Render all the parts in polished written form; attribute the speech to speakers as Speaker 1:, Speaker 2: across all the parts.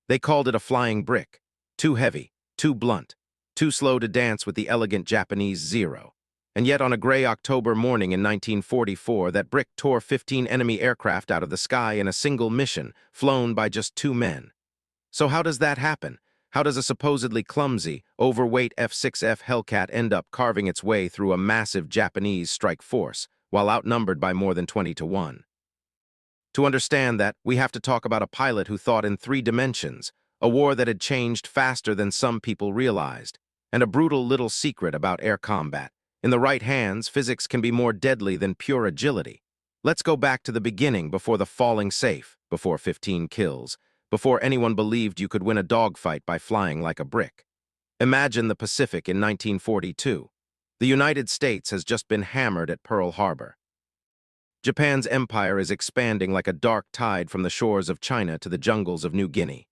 Speaker 1: They called it a flying brick. Too heavy, too blunt, too slow to dance with the elegant Japanese Zero. And yet on a gray October morning in 1944, that brick tore 15 enemy aircraft out of the sky in a single mission, flown by just 2 men. So how does that happen? How does a supposedly clumsy, overweight F6F Hellcat end up carving its way through a massive Japanese strike force, while outnumbered by more than 20 to 1? To understand that, we have to talk about a pilot who thought in 3 dimensions, a war that had changed faster than some people realized, and a brutal little secret about air combat. In the right hands, physics can be more deadly than pure agility. Let's go back to the beginning, before the falling safe, before 15 kills, before anyone believed you could win a dogfight by flying like a brick. Imagine the Pacific in 1942. The United States has just been hammered at Pearl Harbor. Japan's empire is expanding like a dark tide from the shores of China to the jungles of New Guinea.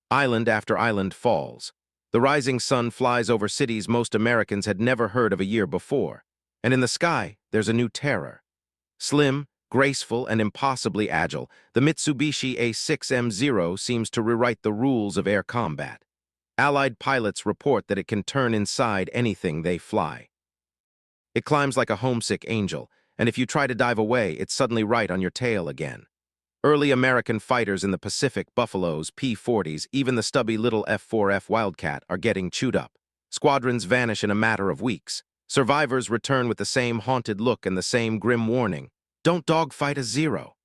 Speaker 1: Island after island falls. The rising sun flies over cities most Americans had never heard of a year before. And in the sky, there's a new terror. Slim, graceful, and impossibly agile, the Mitsubishi A6M Zero seems to rewrite the rules of air combat. Allied pilots report that it can turn inside anything they fly. It climbs like a homesick angel, and if you try to dive away, it's suddenly right on your tail again. Early American fighters in the Pacific, Buffaloes, P-40s, even the stubby little F4F Wildcat, are getting chewed up. Squadrons vanish in a matter of weeks. Survivors return with the same haunted look and the same grim warning: don't dogfight a Zero.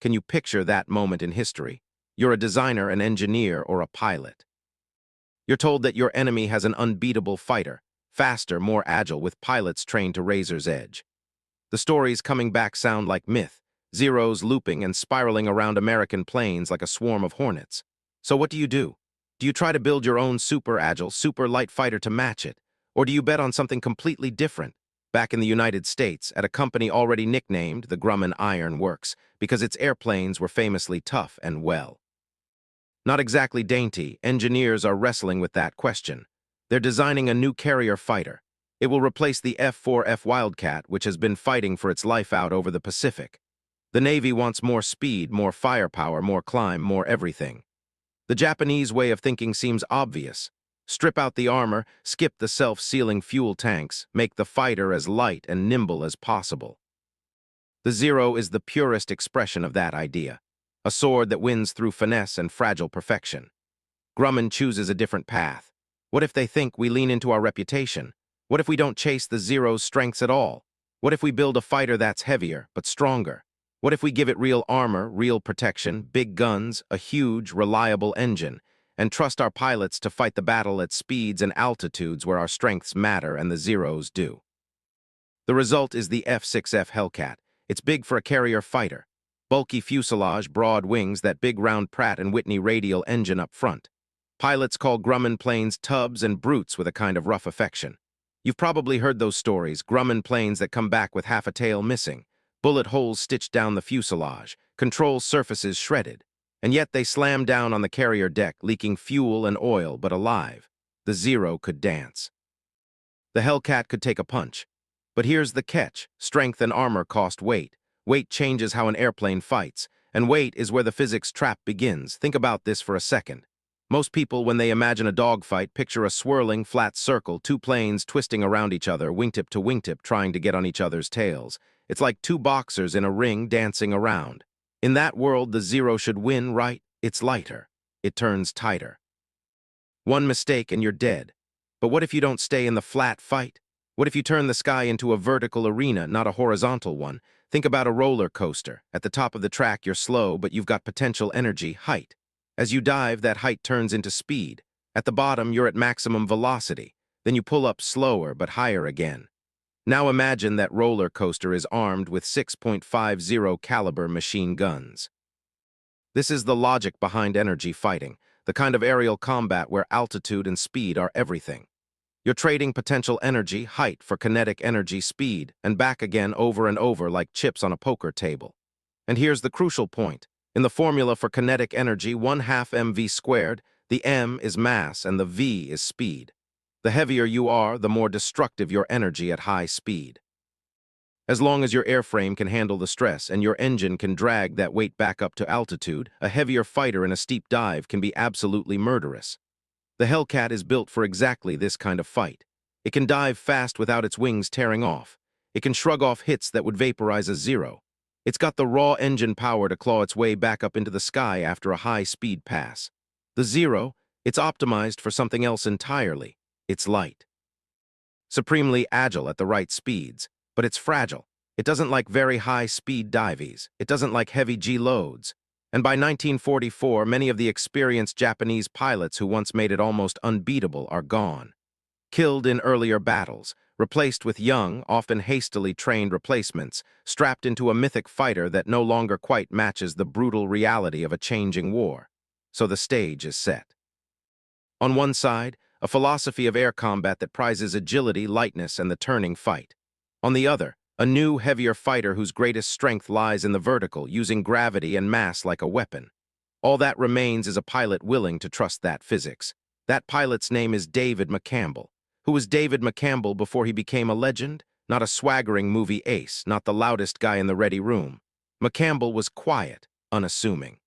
Speaker 1: Can you picture that moment in history? You're a designer, an engineer, or a pilot. You're told that your enemy has an unbeatable fighter, faster, more agile, with pilots trained to razor's edge. The stories coming back sound like myth. Zeros looping and spiraling around American planes like a swarm of hornets. So what do? Do you try to build your own super agile, super light fighter to match it? Or do you bet on something completely different? Back in the United States, at a company already nicknamed the Grumman Iron Works, because its airplanes were famously tough and, well, not exactly dainty, engineers are wrestling with that question. They're designing a new carrier fighter. It will replace the F4F Wildcat, which has been fighting for its life out over the Pacific. The Navy wants more speed, more firepower, more climb, more everything. The Japanese way of thinking seems obvious. Strip out the armor, skip the self-sealing fuel tanks, make the fighter as light and nimble as possible. The Zero is the purest expression of that idea, a sword that wins through finesse and fragile perfection. Grumman chooses a different path. What if they think we lean into our reputation? What if we don't chase the Zero's strengths at all? What if we build a fighter that's heavier, but stronger? What if we give it real armor, real protection, big guns, a huge, reliable engine, and trust our pilots to fight the battle at speeds and altitudes where our strengths matter and the Zeros do? The result is the F6F Hellcat. It's big for a carrier fighter. Bulky fuselage, broad wings, that big round Pratt & Whitney radial engine up front. Pilots call Grumman planes tubs and brutes with a kind of rough affection. You've probably heard those stories, Grumman planes that come back with half a tail missing, bullet holes stitched down the fuselage, control surfaces shredded. And yet they slam down on the carrier deck, leaking fuel and oil, but alive. The Zero could dance. The Hellcat could take a punch. But here's the catch: strength and armor cost weight. Weight changes how an airplane fights, and weight is where the physics trap begins. Think about this for a second. Most people, when they imagine a dogfight, picture a swirling, flat circle, 2 planes twisting around each other, wingtip to wingtip, trying to get on each other's tails. It's like 2 boxers in a ring dancing around. In that world, the Zero should win, right? It's lighter. It turns tighter. One mistake and you're dead. But what if you don't stay in the flat fight? What if you turn the sky into a vertical arena, not a horizontal one? Think about a roller coaster. At the top of the track, you're slow, but you've got potential energy, height. As you dive, that height turns into speed. At the bottom, you're at maximum velocity. Then you pull up slower, but higher again. Now imagine that roller coaster is armed with 6.50 caliber machine guns. This is the logic behind energy fighting, the kind of aerial combat where altitude and speed are everything. You're trading potential energy, height, for kinetic energy, speed, and back again over and over like chips on a poker table. And here's the crucial point. In the formula for kinetic energy, 1/2 mv squared, the m is mass and the v is speed. The heavier you are, the more destructive your energy at high speed. As long as your airframe can handle the stress and your engine can drag that weight back up to altitude, a heavier fighter in a steep dive can be absolutely murderous. The Hellcat is built for exactly this kind of fight. It can dive fast without its wings tearing off. It can shrug off hits that would vaporize a Zero. It's got the raw engine power to claw its way back up into the sky after a high-speed pass. The Zero, it's optimized for something else entirely. It's light. Supremely agile at the right speeds, but it's fragile. It doesn't like very high-speed dives. It doesn't like heavy G-loads. And by 1944, many of the experienced Japanese pilots who once made it almost unbeatable are gone. Killed in earlier battles, replaced with young, often hastily trained replacements, strapped into a mythic fighter that no longer quite matches the brutal reality of a changing war. So the stage is set. On one side, a philosophy of air combat that prizes agility, lightness, and the turning fight. On the other, a new, heavier fighter whose greatest strength lies in the vertical, using gravity and mass like a weapon. All that remains is a pilot willing to trust that physics. That pilot's name is David McCampbell. Who was David McCampbell before he became a legend? Not a swaggering movie ace, not the loudest guy in the ready room. McCampbell was quiet, unassuming.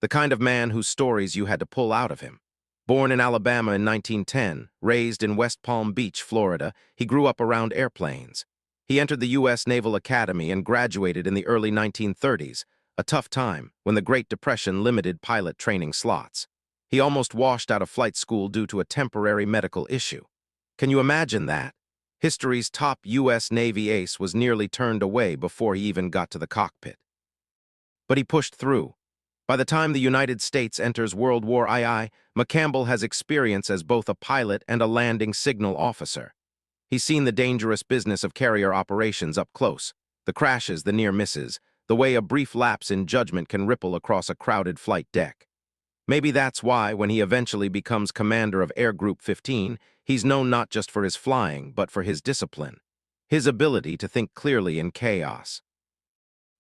Speaker 1: The kind of man whose stories you had to pull out of him. Born in Alabama in 1910, raised in West Palm Beach, Florida, he grew up around airplanes. He entered the U.S. Naval Academy and graduated in the early 1930s, a tough time when the Great Depression limited pilot training slots. He almost washed out of flight school due to a temporary medical issue. Can you imagine that? History's top U.S. Navy ace was nearly turned away before he even got to the cockpit. But he pushed through. By the time the United States enters World War II, McCampbell has experience as both a pilot and a landing signal officer. He's seen the dangerous business of carrier operations up close, the crashes, the near misses, the way a brief lapse in judgment can ripple across a crowded flight deck. Maybe that's why, when he eventually becomes commander of Air Group 15, he's known not just for his flying, but for his discipline, his ability to think clearly in chaos.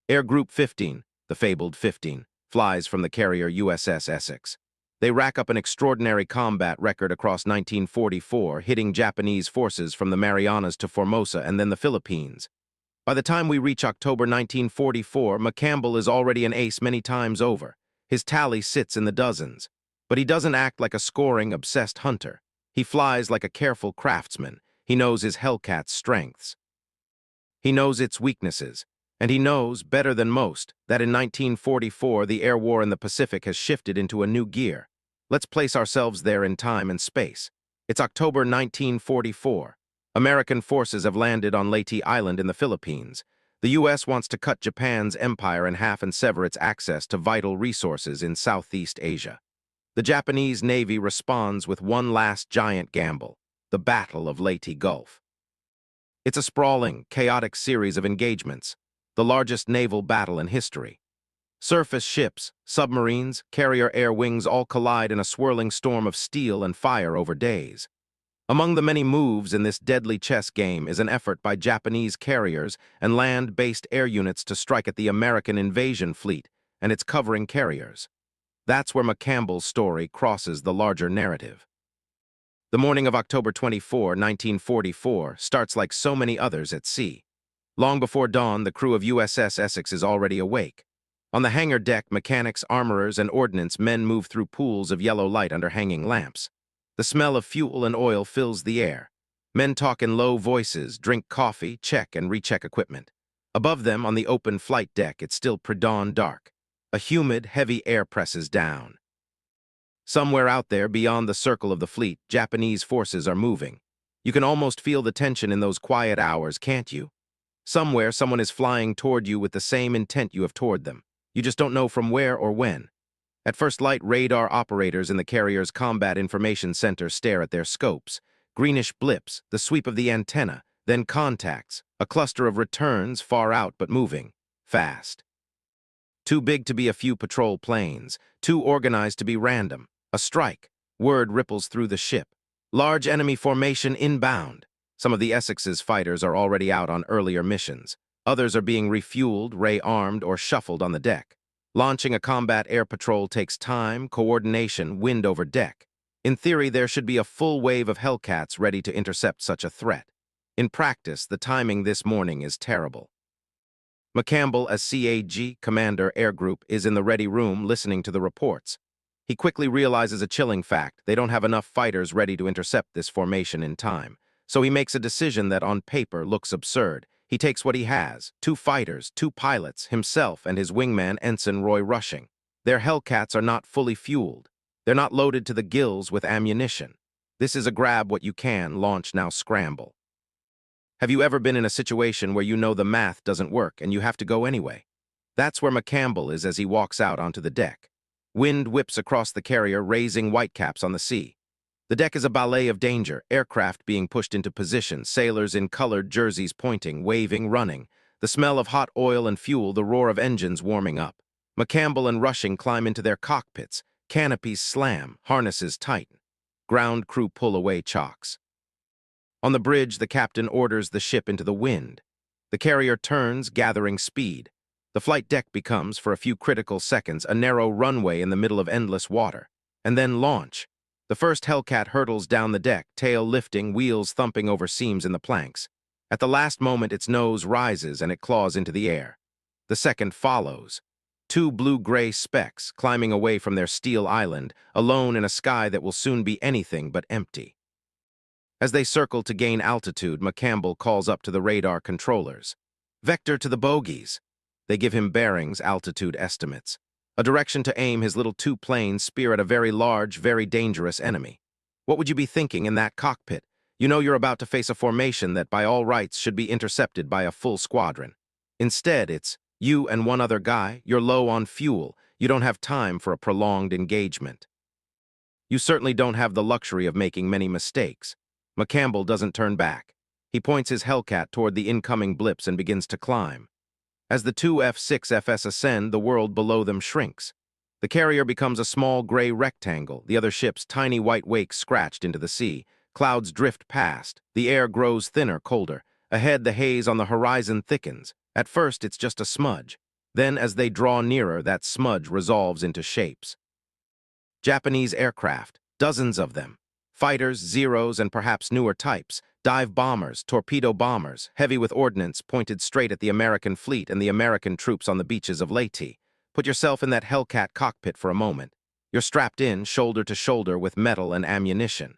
Speaker 1: Air Group 15, the fabled 15, flies from the carrier USS Essex. They rack up an extraordinary combat record across 1944, hitting Japanese forces from the Marianas to Formosa and then the Philippines. By the time we reach October 1944, McCampbell is already an ace many times over. His tally sits in the dozens. But he doesn't act like a scoring, obsessed hunter. He flies like a careful craftsman. He knows his Hellcat's strengths. He knows its weaknesses. And he knows, better than most, that in 1944 the air war in the Pacific has shifted into a new gear. Let's place ourselves there in time and space. It's October 1944. American forces have landed on Leyte Island in the Philippines. The U.S. wants to cut Japan's empire in half and sever its access to vital resources in Southeast Asia. The Japanese Navy responds with one last giant gamble, the Battle of Leyte Gulf. It's a sprawling, chaotic series of engagements, the largest naval battle in history. Surface ships, submarines, carrier air wings all collide in a swirling storm of steel and fire over days. Among the many moves in this deadly chess game is an effort by Japanese carriers and land-based air units to strike at the American invasion fleet and its covering carriers. That's where McCampbell's story crosses the larger narrative. The morning of October 24, 1944, starts like so many others at sea. Long before dawn, the crew of USS Essex is already awake. On the hangar deck, mechanics, armorers, and ordnance men move through pools of yellow light under hanging lamps. The smell of fuel and oil fills the air. Men talk in low voices, drink coffee, check and recheck equipment. Above them, on the open flight deck, it's still pre-dawn dark. A humid, heavy air presses down. Somewhere out there, beyond the circle of the fleet, Japanese forces are moving. You can almost feel the tension in those quiet hours, can't you? Somewhere, someone is flying toward you with the same intent you have toward them. You just don't know from where or when. At first light, radar operators in the carrier's Combat Information Center stare at their scopes. Greenish blips, the sweep of the antenna, then contacts, a cluster of returns far out but moving, fast. Too big to be a few patrol planes, too organized to be random. A strike. Word ripples through the ship. Large enemy formation inbound. Some of the Essex's fighters are already out on earlier missions. Others are being refueled, ray-armed, or shuffled on the deck. Launching a combat air patrol takes time, coordination, wind over deck. In theory, there should be a full wave of Hellcats ready to intercept such a threat. In practice, the timing this morning is terrible. McCampbell, as CAG Commander Air Group, is in the ready room listening to the reports. He quickly realizes a chilling fact: they don't have enough fighters ready to intercept this formation in time. So he makes a decision that on paper looks absurd. He takes what he has: 2 fighters, 2 pilots, himself and his wingman Ensign Roy Rushing. Their Hellcats are not fully fueled. They're not loaded to the gills with ammunition. This is a grab what you can, launch now scramble. Have you ever been in a situation where you know the math doesn't work and you have to go anyway? That's where McCampbell is as he walks out onto the deck. Wind whips across the carrier, raising whitecaps on the sea. The deck is a ballet of danger, aircraft being pushed into position, sailors in colored jerseys pointing, waving, running. The smell of hot oil and fuel, the roar of engines warming up. McCampbell and Rushing climb into their cockpits. Canopies slam, harnesses tighten. Ground crew pull away chocks. On the bridge, the captain orders the ship into the wind. The carrier turns, gathering speed. The flight deck becomes, for a few critical seconds, a narrow runway in the middle of endless water. And then launch. The first Hellcat hurtles down the deck, tail lifting, wheels thumping over seams in the planks. At the last moment, its nose rises and it claws into the air. The second follows. 2 blue-gray specks climbing away from their steel island, alone in a sky that will soon be anything but empty. As they circle to gain altitude, McCampbell calls up to the radar controllers. Vector to the bogies. They give him bearings, altitude estimates. A direction to aim his little 2 planes spear at a very large, very dangerous enemy. What would you be thinking in that cockpit? You know you're about to face a formation that by all rights should be intercepted by a full squadron. Instead, it's you and 1 other guy, you're low on fuel, you don't have time for a prolonged engagement. You certainly don't have the luxury of making many mistakes. McCampbell doesn't turn back. He points his Hellcat toward the incoming blips and begins to climb. As the 2 F6Fs ascend, the world below them shrinks. The carrier becomes a small gray rectangle, the other ship's tiny white wake scratched into the sea. Clouds drift past. The air grows thinner, colder. Ahead, the haze on the horizon thickens. At first, it's just a smudge. Then, as they draw nearer, that smudge resolves into shapes. Japanese aircraft, dozens of them. Fighters, Zeros, and perhaps newer types. Dive bombers, torpedo bombers, heavy with ordnance pointed straight at the American fleet and the American troops on the beaches of Leyte. Put yourself in that Hellcat cockpit for a moment. You're strapped in, shoulder to shoulder, with metal and ammunition.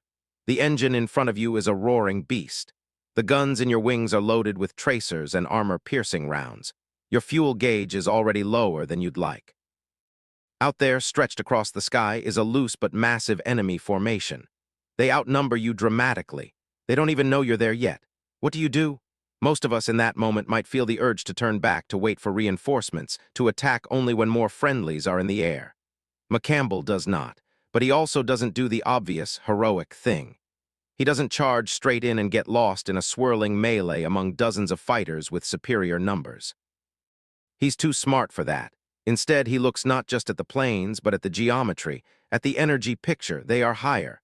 Speaker 1: The engine in front of you is a roaring beast. The guns in your wings are loaded with tracers and armor-piercing rounds. Your fuel gauge is already lower than you'd like. Out there, stretched across the sky, is a loose but massive enemy formation. They outnumber you dramatically. They don't even know you're there yet. What do? Most of us in that moment might feel the urge to turn back, to wait for reinforcements, to attack only when more friendlies are in the air. McCampbell does not, but he also doesn't do the obvious, heroic thing. He doesn't charge straight in and get lost in a swirling melee among dozens of fighters with superior numbers. He's too smart for that. Instead, he looks not just at the planes, but at the geometry, at the energy picture. They are higher.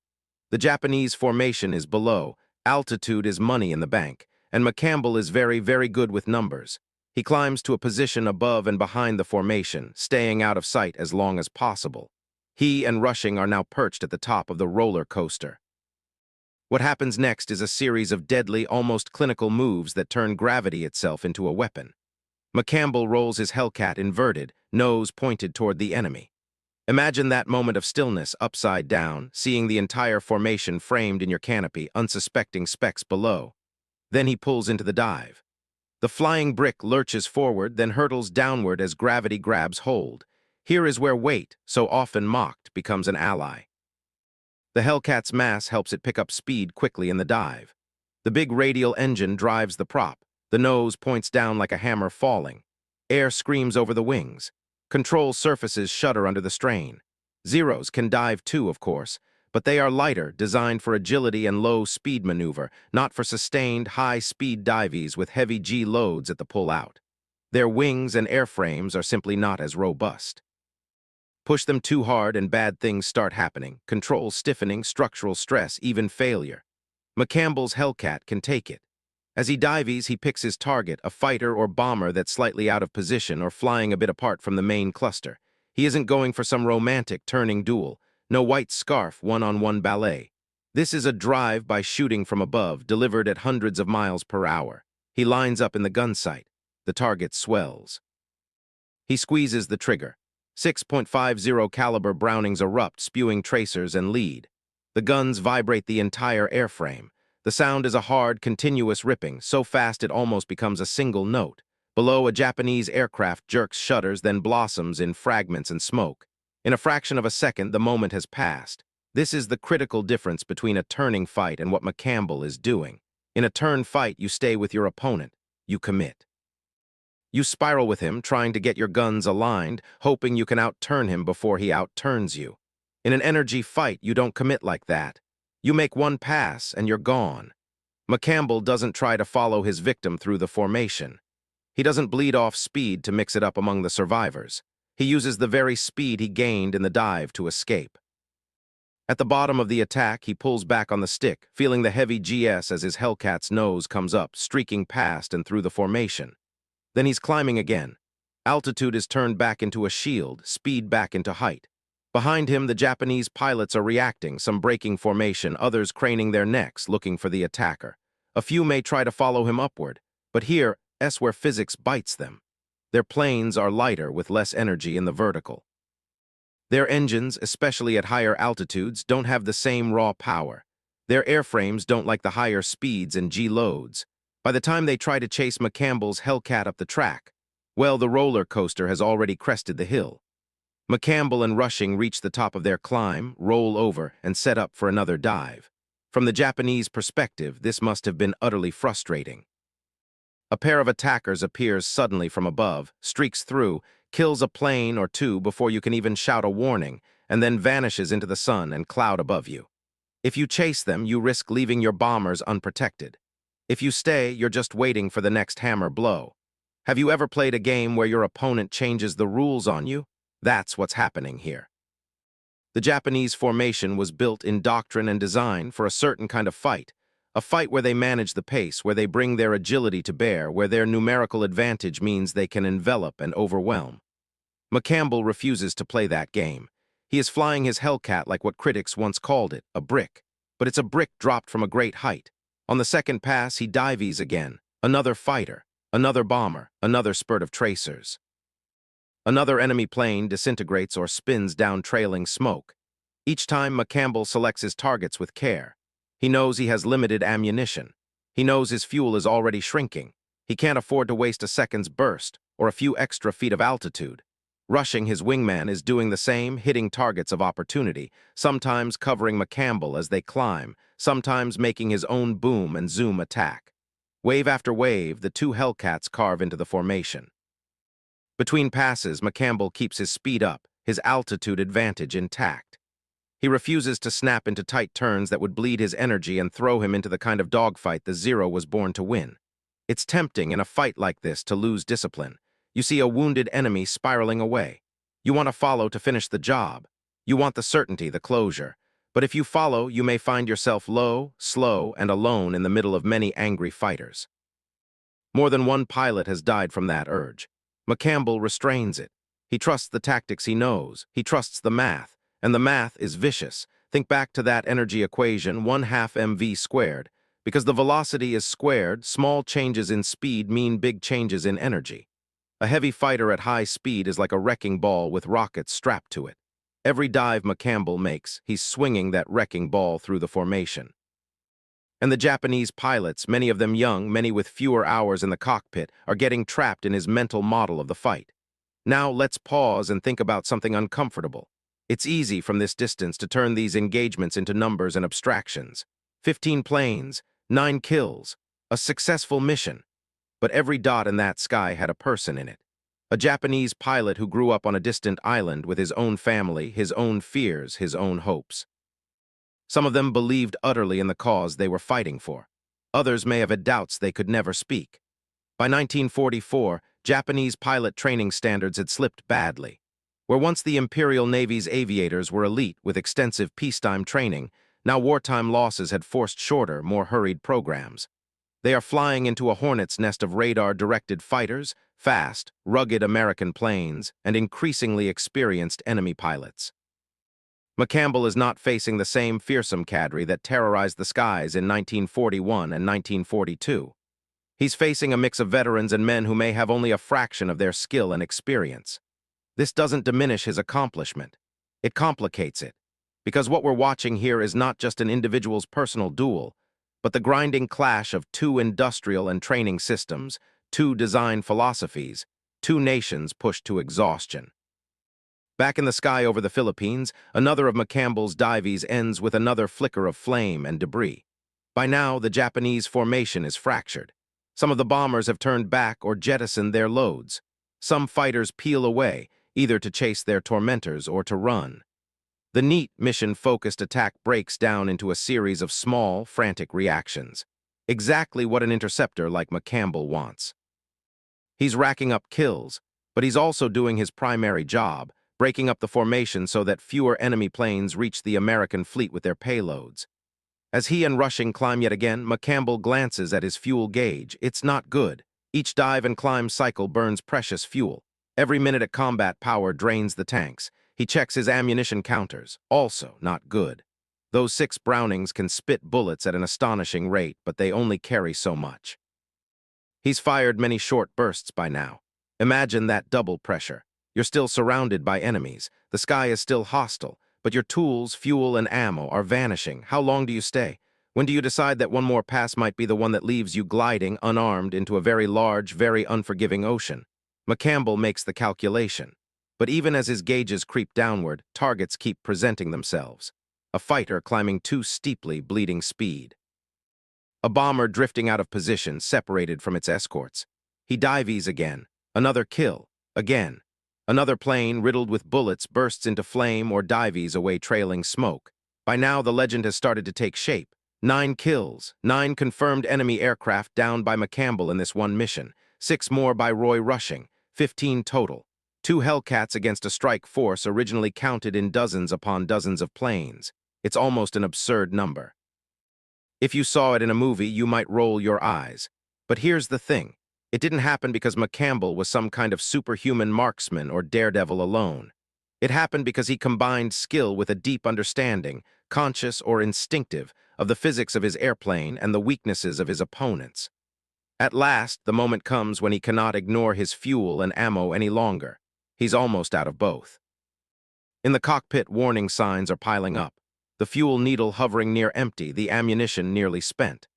Speaker 1: The Japanese formation is below. Altitude is money in the bank, and McCampbell is very, very good with numbers. He climbs to a position above and behind the formation, staying out of sight as long as possible. He and Rushing are now perched at the top of the roller coaster. What happens next is a series of deadly, almost clinical moves that turn gravity itself into a weapon. McCampbell rolls his Hellcat inverted, nose pointed toward the enemy. Imagine that moment of stillness, upside down, seeing the entire formation framed in your canopy, unsuspecting specks below. Then he pulls into the dive. The flying brick lurches forward, then hurtles downward as gravity grabs hold. Here is where weight, so often mocked, becomes an ally. The Hellcat's mass helps it pick up speed quickly in the dive. The big radial engine drives the prop. The nose points down like a hammer falling. Air screams over the wings. Control surfaces shudder under the strain. Zeros can dive too, of course, but they are lighter, designed for agility and low-speed maneuver, not for sustained, high-speed dives with heavy G loads at the pull-out. Their wings and airframes are simply not as robust. Push them too hard and bad things start happening: control stiffening, structural stress, even failure. McCampbell's Hellcat can take it. As he dives, he picks his target, a fighter or bomber that's slightly out of position or flying a bit apart from the main cluster. He isn't going for some romantic turning duel. No white scarf, one-on-one ballet. This is a drive by shooting from above, delivered at hundreds of miles per hour. He lines up in the gun sight. The target swells. He squeezes the trigger. 6.50 caliber Brownings erupt, spewing tracers and lead. The guns vibrate the entire airframe. The sound is a hard, continuous ripping, so fast it almost becomes a single note. Below, a Japanese aircraft jerks shutters, then blossoms in fragments and smoke. In a fraction of a second, the moment has passed. This is the critical difference between a turning fight and what McCampbell is doing. In a turn fight, you stay with your opponent. You commit. You spiral with him, trying to get your guns aligned, hoping you can outturn him before he outturns you. In an energy fight, you don't commit like that. You make one pass, and you're gone. McCampbell doesn't try to follow his victim through the formation. He doesn't bleed off speed to mix it up among the survivors. He uses the very speed he gained in the dive to escape. At the bottom of the attack, he pulls back on the stick, feeling the heavy GS as his Hellcat's nose comes up, streaking past and through the formation. Then he's climbing again. Altitude is turned back into a shield, speed back into height. Behind him, the Japanese pilots are reacting, some breaking formation, others craning their necks, looking for the attacker. A few may try to follow him upward, but here's where physics bites them. Their planes are lighter with less energy in the vertical. Their engines, especially at higher altitudes, don't have the same raw power. Their airframes don't like the higher speeds and G-loads. By the time they try to chase McCampbell's Hellcat up the track, well, the roller coaster has already crested the hill. McCampbell and Rushing reach the top of their climb, roll over, and set up for another dive. From the Japanese perspective, this must have been utterly frustrating. A pair of attackers appears suddenly from above, streaks through, kills a plane or two before you can even shout a warning, and then vanishes into the sun and cloud above you. If you chase them, you risk leaving your bombers unprotected. If you stay, you're just waiting for the next hammer blow. Have you ever played a game where your opponent changes the rules on you? That's what's happening here. The Japanese formation was built in doctrine and design for a certain kind of fight, a fight where they manage the pace, where they bring their agility to bear, where their numerical advantage means they can envelop and overwhelm. McCampbell refuses to play that game. He is flying his Hellcat like what critics once called it, a brick. But it's a brick dropped from a great height. On the second pass, he dives again. Another fighter, another bomber, another spurt of tracers. Another enemy plane disintegrates or spins down trailing smoke. Each time, McCampbell selects his targets with care. He knows he has limited ammunition. He knows his fuel is already shrinking. He can't afford to waste a second's burst or a few extra feet of altitude. Rushing, his wingman, is doing the same, hitting targets of opportunity, sometimes covering McCampbell as they climb, sometimes making his own boom and zoom attack. Wave after wave, the two Hellcats carve into the formation. Between passes, McCampbell keeps his speed up, his altitude advantage intact. He refuses to snap into tight turns that would bleed his energy and throw him into the kind of dogfight the Zero was born to win. It's tempting in a fight like this to lose discipline. You see a wounded enemy spiraling away. You want to follow to finish the job. You want the certainty, the closure. But if you follow, you may find yourself low, slow, and alone in the middle of many angry fighters. More than one pilot has died from that urge. McCampbell restrains it. He trusts the tactics he knows. He trusts the math. And the math is vicious. Think back to that energy equation, 1/2 mv squared. Because the velocity is squared, small changes in speed mean big changes in energy. A heavy fighter at high speed is like a wrecking ball with rockets strapped to it. Every dive McCampbell makes, he's swinging that wrecking ball through the formation. And the Japanese pilots, many of them young, many with fewer hours in the cockpit, are getting trapped in his mental model of the fight. Now let's pause and think about something uncomfortable. It's easy from this distance to turn these engagements into numbers and abstractions. 15 planes, 9 kills, a successful mission. But every dot in that sky had a person in it. A Japanese pilot who grew up on a distant island with his own family, his own fears, his own hopes. Some of them believed utterly in the cause they were fighting for. Others may have had doubts they could never speak. By 1944, Japanese pilot training standards had slipped badly. Where once the Imperial Navy's aviators were elite with extensive peacetime training, now wartime losses had forced shorter, more hurried programs. They are flying into a hornet's nest of radar-directed fighters, fast, rugged American planes, and increasingly experienced enemy pilots. McCampbell is not facing the same fearsome cadre that terrorized the skies in 1941 and 1942. He's facing a mix of veterans and men who may have only a fraction of their skill and experience. This doesn't diminish his accomplishment. It complicates it, because what we're watching here is not just an individual's personal duel, but the grinding clash of two industrial and training systems, two design philosophies, two nations pushed to exhaustion. Back in the sky over the Philippines, another of McCampbell's dives ends with another flicker of flame and debris. By now, the Japanese formation is fractured. Some of the bombers have turned back or jettisoned their loads. Some fighters peel away, either to chase their tormentors or to run. The neat, mission-focused attack breaks down into a series of small, frantic reactions. Exactly what an interceptor like McCampbell wants. He's racking up kills, but he's also doing his primary job, breaking up the formation so that fewer enemy planes reach the American fleet with their payloads. As he and Rushing climb yet again, McCampbell glances at his fuel gauge. It's not good. Each dive and climb cycle burns precious fuel. Every minute at combat power drains the tanks. He checks his ammunition counters. Also not good. Those 6 Brownings can spit bullets at an astonishing rate, but they only carry so much. He's fired many short bursts by now. Imagine that double pressure. You're still surrounded by enemies. The sky is still hostile, but your tools, fuel, and ammo are vanishing. How long do you stay? When do you decide that one more pass might be the one that leaves you gliding, unarmed, into a very large, very unforgiving ocean? McCampbell makes the calculation. But even as his gauges creep downward, targets keep presenting themselves. A fighter climbing too steeply, bleeding speed. A bomber drifting out of position, separated from its escorts. He dives again. Another kill. Again. Another plane, riddled with bullets, bursts into flame or dives away trailing smoke. By now, the legend has started to take shape. 9 kills, 9 confirmed enemy aircraft downed by McCampbell in this one mission, 6 more by Roy Rushing, 15 total. 2 Hellcats against a strike force originally counted in dozens upon dozens of planes. It's almost an absurd number. If you saw it in a movie, you might roll your eyes. But here's the thing. It didn't happen because McCampbell was some kind of superhuman marksman or daredevil alone. It happened because he combined skill with a deep understanding, conscious or instinctive, of the physics of his airplane and the weaknesses of his opponents. At last, the moment comes when he cannot ignore his fuel and ammo any longer. He's almost out of both. In the cockpit, warning signs are piling up. The fuel needle hovering near empty, the ammunition nearly spent.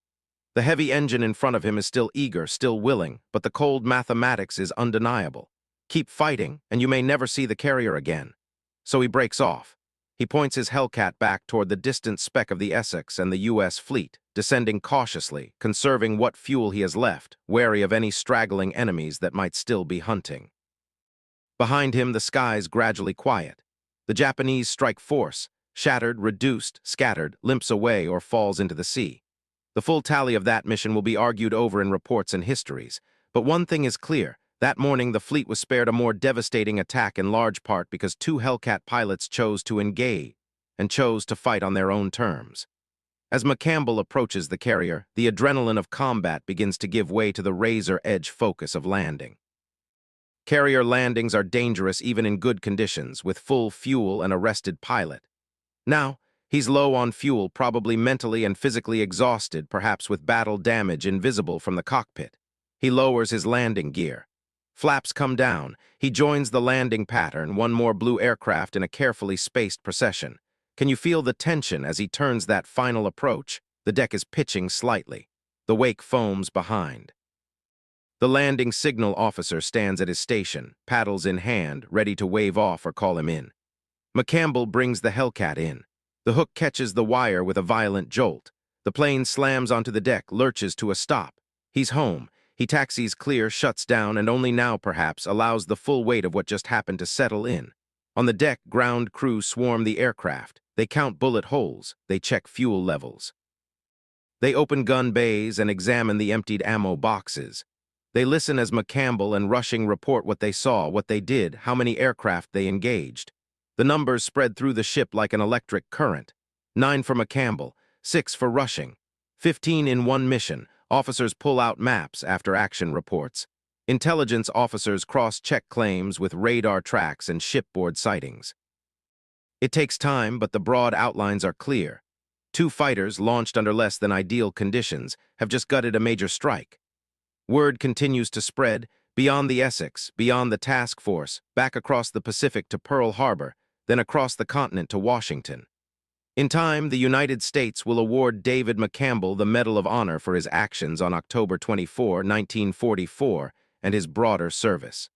Speaker 1: The heavy engine in front of him is still eager, still willing, but the cold mathematics is undeniable. Keep fighting, and you may never see the carrier again. So he breaks off. He points his Hellcat back toward the distant speck of the Essex and the U.S. fleet, descending cautiously, conserving what fuel he has left, wary of any straggling enemies that might still be hunting. Behind him, the skies gradually quiet. The Japanese strike force, shattered, reduced, scattered, limps away or falls into the sea. The full tally of that mission will be argued over in reports and histories, but one thing is clear. That morning, the fleet was spared a more devastating attack in large part because 2 Hellcat pilots chose to engage and chose to fight on their own terms. As McCampbell approaches the carrier, the adrenaline of combat begins to give way to the razor-edge focus of landing. Carrier landings are dangerous even in good conditions, with full fuel and a rested pilot. Now, he's low on fuel, probably mentally and physically exhausted, perhaps with battle damage invisible from the cockpit. He lowers his landing gear. Flaps come down. He joins the landing pattern, one more blue aircraft in a carefully spaced procession. Can you feel the tension as he turns that final approach? The deck is pitching slightly. The wake foams behind. The landing signal officer stands at his station, paddles in hand, ready to wave off or call him in. McCampbell brings the Hellcat in. The hook catches the wire with a violent jolt. The plane slams onto the deck, lurches to a stop. He's home. He taxis clear, shuts down, and only now, perhaps, allows the full weight of what just happened to settle in. On the deck, ground crew swarm the aircraft. They count bullet holes. They check fuel levels. They open gun bays and examine the emptied ammo boxes. They listen as McCampbell and Rushing report what they saw, what they did, how many aircraft they engaged. The numbers spread through the ship like an electric current. 9 for McCampbell, 6 for Rushing. 15 in one mission. Officers pull out maps after action reports. Intelligence officers cross-check claims with radar tracks and shipboard sightings. It takes time, but the broad outlines are clear. Two fighters, launched under less than ideal conditions, have just gutted a major strike. Word continues to spread, beyond the Essex, beyond the task force, back across the Pacific to Pearl Harbor, then across the continent to Washington. In time, the United States will award David McCampbell the Medal of Honor for his actions on October 24, 1944, and his broader service.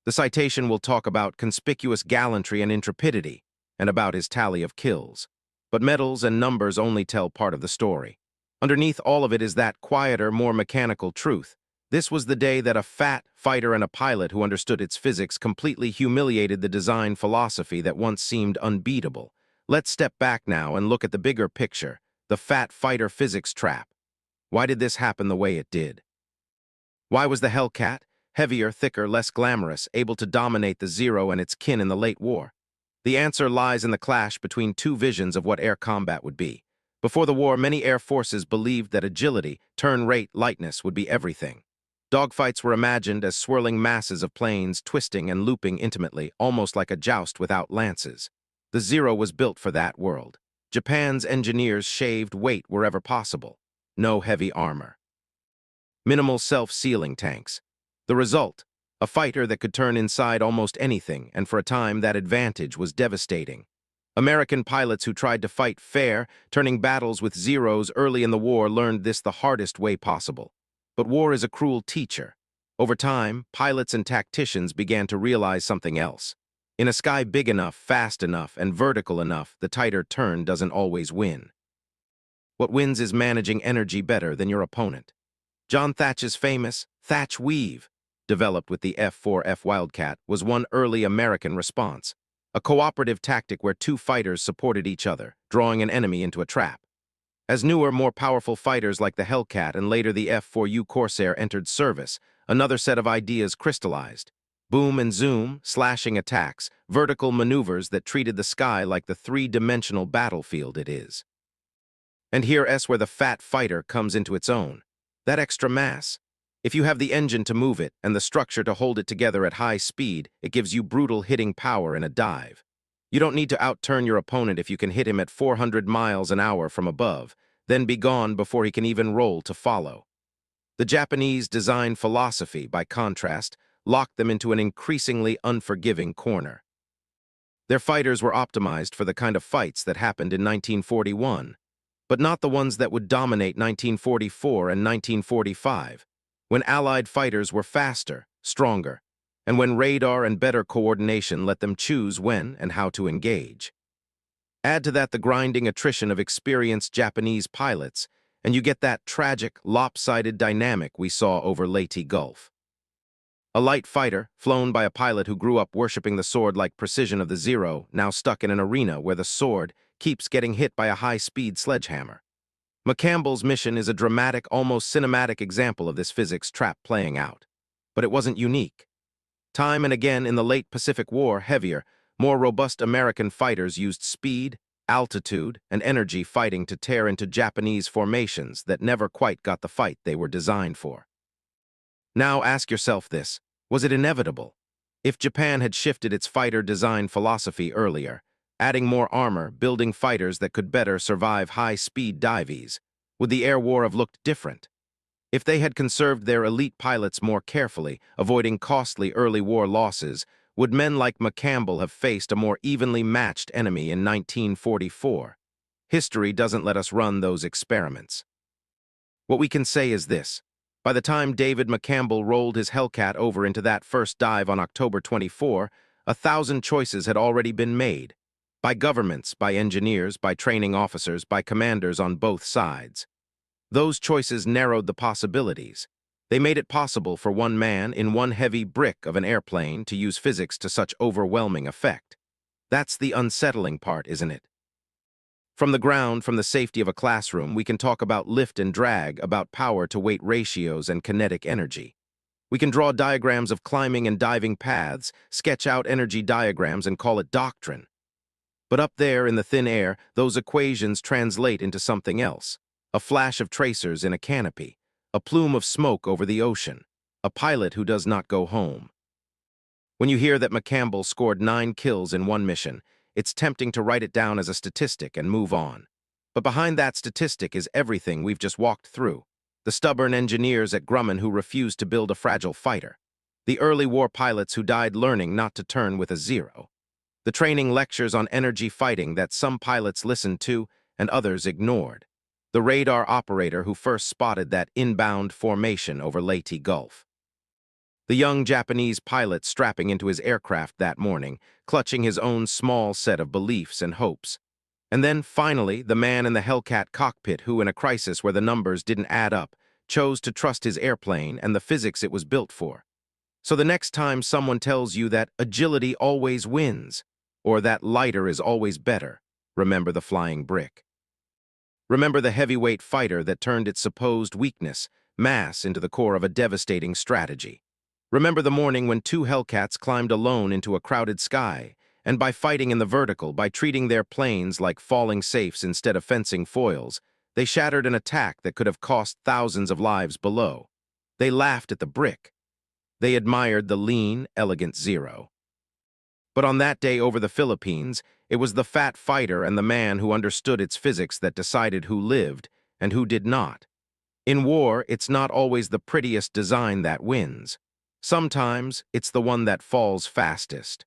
Speaker 1: The citation will talk about conspicuous gallantry and intrepidity, and about his tally of kills. But medals and numbers only tell part of the story. Underneath all of it is that quieter, more mechanical truth. This was the day that a fat fighter and a pilot who understood its physics completely humiliated the design philosophy that once seemed unbeatable. Let's step back now and look at the bigger picture, the fat fighter physics trap. Why did this happen the way it did? Why was the Hellcat, heavier, thicker, less glamorous, able to dominate the Zero and its kin in the late war? The answer lies in the clash between two visions of what air combat would be. Before the war, many air forces believed that agility, turn rate, lightness would be everything. Dogfights were imagined as swirling masses of planes twisting and looping intimately, almost like a joust without lances. The Zero was built for that world. Japan's engineers shaved weight wherever possible. No heavy armor. Minimal self-sealing tanks. The result, a fighter that could turn inside almost anything, and for a time that advantage was devastating. American pilots who tried to fight fair, turning battles with Zeros early in the war, learned this the hardest way possible. But war is a cruel teacher. Over time, pilots and tacticians began to realize something else. In a sky big enough, fast enough, and vertical enough, the tighter turn doesn't always win. What wins is managing energy better than your opponent. John Thatch's famous Thatch Weave, developed with the F4F Wildcat, was one early American response. A cooperative tactic where two fighters supported each other, drawing an enemy into a trap. As newer, more powerful fighters like the Hellcat and later the F4U Corsair entered service, another set of ideas crystallized. Boom and zoom, slashing attacks, vertical maneuvers that treated the sky like the three-dimensional battlefield it is. And here's where the fat fighter comes into its own. That extra mass. If you have the engine to move it and the structure to hold it together at high speed, it gives you brutal hitting power in a dive. You don't need to outturn your opponent if you can hit him at 400 miles an hour from above, then be gone before he can even roll to follow. The Japanese design philosophy, by contrast, locked them into an increasingly unforgiving corner. Their fighters were optimized for the kind of fights that happened in 1941, but not the ones that would dominate 1944 and 1945, when Allied fighters were faster, stronger, and when radar and better coordination let them choose when and how to engage. Add to that the grinding attrition of experienced Japanese pilots, and you get that tragic, lopsided dynamic we saw over Leyte Gulf. A light fighter, flown by a pilot who grew up worshipping the sword-like precision of the Zero, now stuck in an arena where the sword keeps getting hit by a high-speed sledgehammer. McCampbell's mission is a dramatic, almost cinematic example of this physics trap playing out. But it wasn't unique. Time and again in the late Pacific War, heavier, more robust American fighters used speed, altitude, and energy fighting to tear into Japanese formations that never quite got the fight they were designed for. Now ask yourself this, was it inevitable? If Japan had shifted its fighter design philosophy earlier, adding more armor, building fighters that could better survive high-speed dives, would the air war have looked different? If they had conserved their elite pilots more carefully, avoiding costly early war losses, would men like McCampbell have faced a more evenly matched enemy in 1944? History doesn't let us run those experiments. What we can say is this. By the time David McCampbell rolled his Hellcat over into that first dive on October 24, 1,000 choices had already been made. By governments, by engineers, by training officers, by commanders on both sides. Those choices narrowed the possibilities. They made it possible for one man in one heavy brick of an airplane to use physics to such overwhelming effect. That's the unsettling part, isn't it? From the ground, from the safety of a classroom, we can talk about lift and drag, about power-to-weight ratios and kinetic energy. We can draw diagrams of climbing and diving paths, sketch out energy diagrams, and call it doctrine. But up there in the thin air, those equations translate into something else. A flash of tracers in a canopy, a plume of smoke over the ocean, a pilot who does not go home. When you hear that McCampbell scored 9 kills in one mission, it's tempting to write it down as a statistic and move on. But behind that statistic is everything we've just walked through. The stubborn engineers at Grumman who refused to build a fragile fighter. The early war pilots who died learning not to turn with a zero. The training lectures on energy fighting that some pilots listened to and others ignored. The radar operator who first spotted that inbound formation over Leyte Gulf. The young Japanese pilot strapping into his aircraft that morning, clutching his own small set of beliefs and hopes. And then, finally, the man in the Hellcat cockpit who, in a crisis where the numbers didn't add up, chose to trust his airplane and the physics it was built for. So the next time someone tells you that agility always wins, or that lighter is always better, remember the flying brick. Remember the heavyweight fighter that turned its supposed weakness, mass, into the core of a devastating strategy. Remember the morning when two Hellcats climbed alone into a crowded sky, and by fighting in the vertical, by treating their planes like falling safes instead of fencing foils, they shattered an attack that could have cost thousands of lives below. They laughed at the brick. They admired the lean, elegant Zero. But on that day over the Philippines, it was the fat fighter and the man who understood its physics that decided who lived and who did not. In war, it's not always the prettiest design that wins. Sometimes, it's the one that falls fastest.